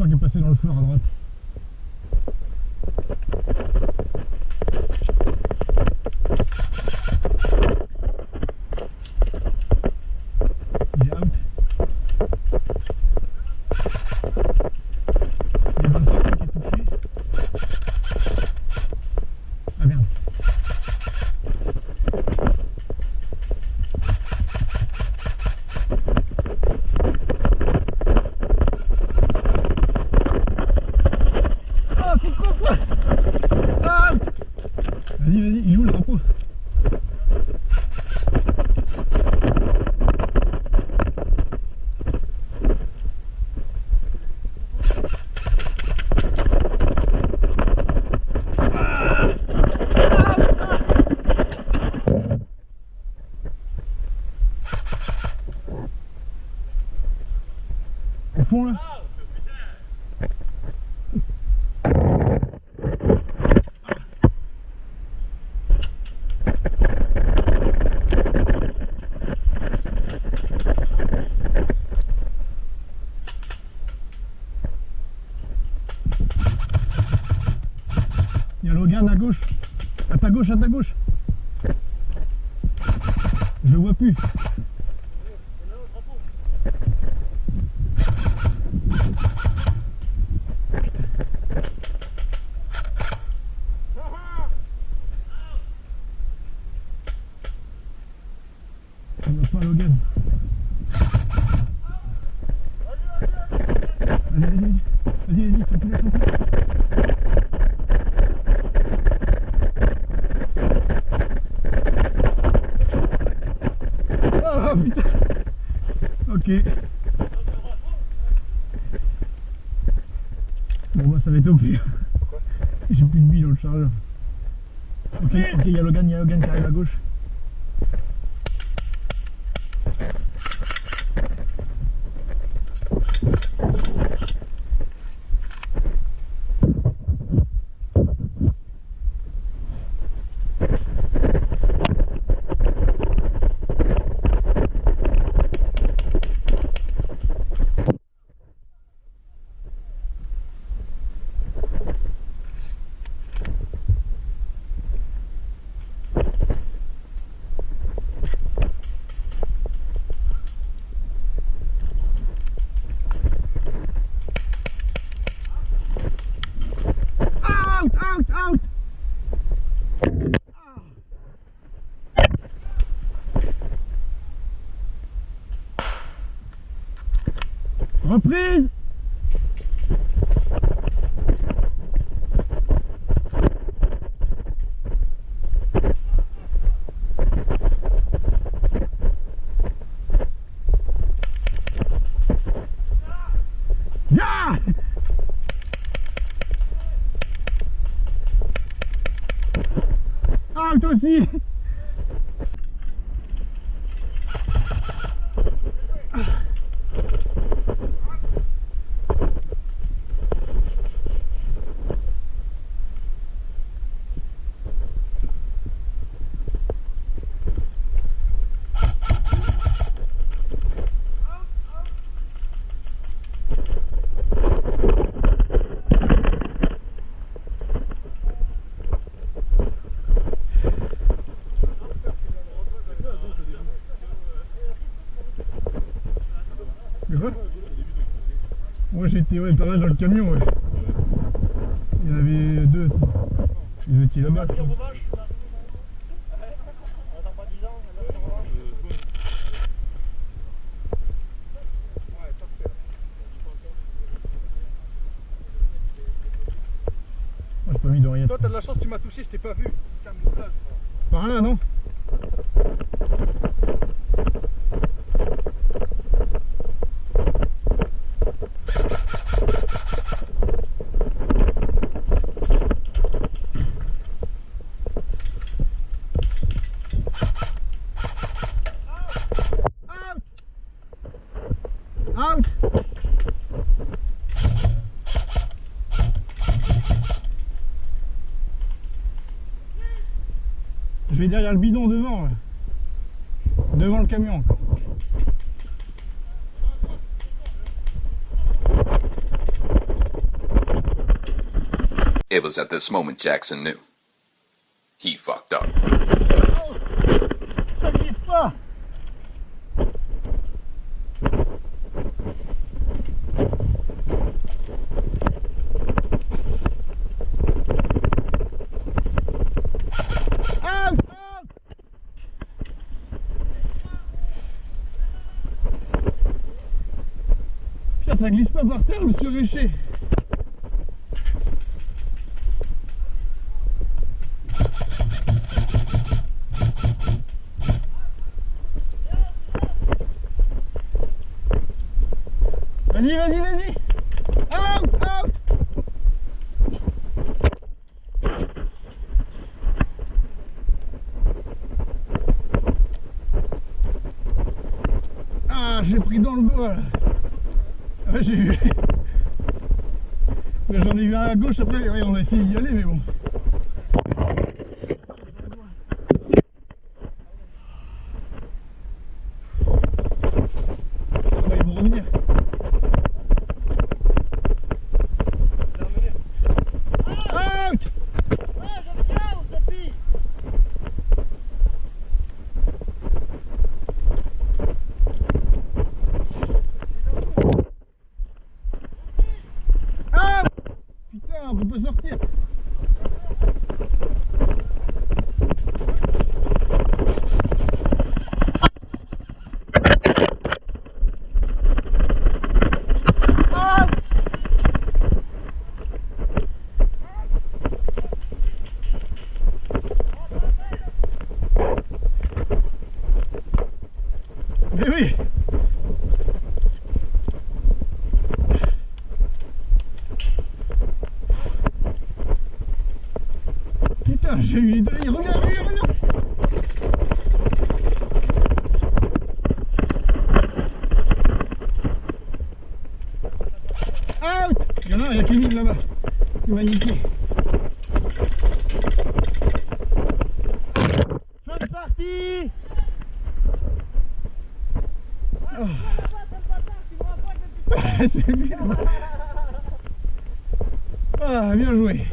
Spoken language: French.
sens qu'il est passé dans le fleur à droite. Il est out. Il y a 25 qui est touché. Ah merde. Ah, c'est quoi ça? Ah, vas-y, vas-y, il est où le drapeau? Au fond là. Il y a Logan à gauche. À ta gauche, à ta gauche. Je le vois plus. On n'a pas Logan. Vas-y, sans plus. Oh putain. Ok. Bon bah ça va être au pire. J'ai plus de billes dans le chargeur. Ok, il y a Logan qui arrive à gauche. Out! Reprise! Yeah! Out aussi! Moi j'étais pas mal dans le camion, ouais. Il y en avait deux. Ils étaient là-bas. Moi j'ai pas mis d'oreillette. Toi t'as de la chance, tu m'as touché, je t'ai pas vu. Par là, non? Out! Je vais derrière le bidon devant, là. Devant le camion encore. It was at this moment Jackson knew. He fucked up. Oh, ça glisse pas. Putain, ça glisse pas par terre, je me suis réché. Vas-y, vas-y, vas-y. Out, out. Ah, j'ai pris dans le doigt là. Ah, j'ai vu. J'en ai vu un à gauche, après ouais, on a essayé d'y aller, mais bon. Ah bah, ils vont revenir. Out! Ah! Putain, on peut pas sortir. Ah! Mais oui! Putain, j'ai eu les deux. Reviens, reviens, reviens. Out! Il y en a un, il y a Kevin là-bas. Il m'a niqué. Fin de partie! Oh. C'est lui là-bas. Ah, bien joué.